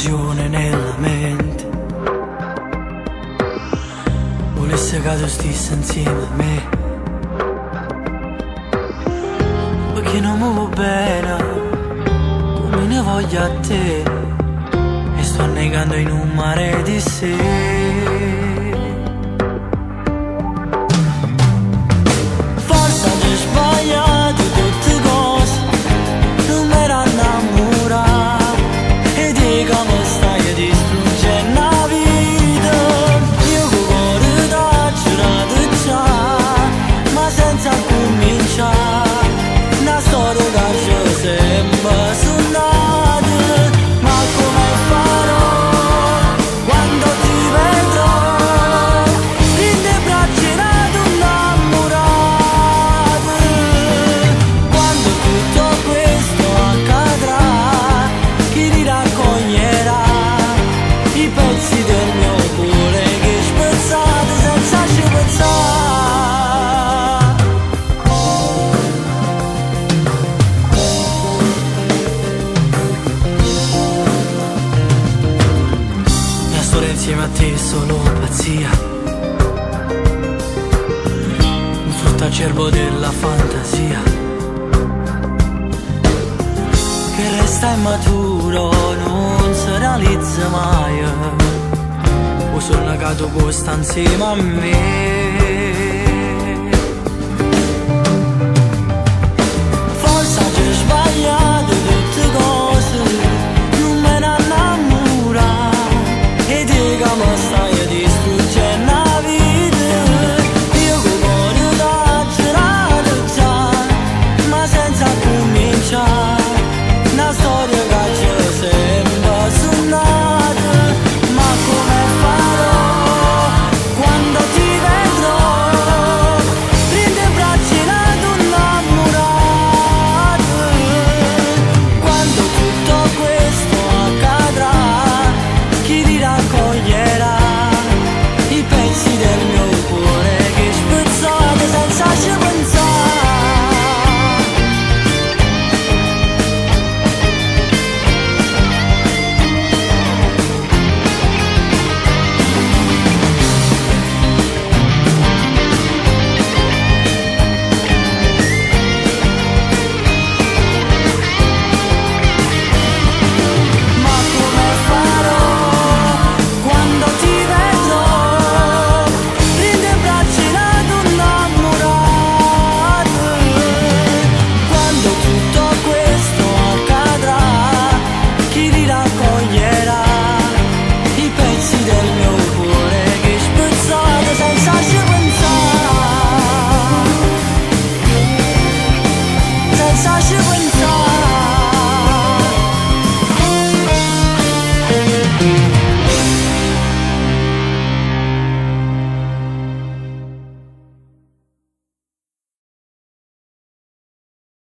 confusione nella mente. Volesse che tu stessi insieme a me, perché non mi va bene come ne voglio a te, e sto negando in un mare di sé. Forse ho sbagliato tutte cose, non mi ero innamorato, e di come stai distruggendo la vita. Io con cuore t'ho giurato già, ma senza cominciare, una storia che ci sembra suonata. Ma come farò quando ti vedrò in te braccia innamorate? Quando tutto questo accadrà, chi li raccoglierà i pezzi del mio cuore che spezzate senza ci pensare? La storia insieme a te è solo pazzia, un frutto acerbo della fantasia che resta immaturo, non si realizza mai. O sono negato costa insieme a me.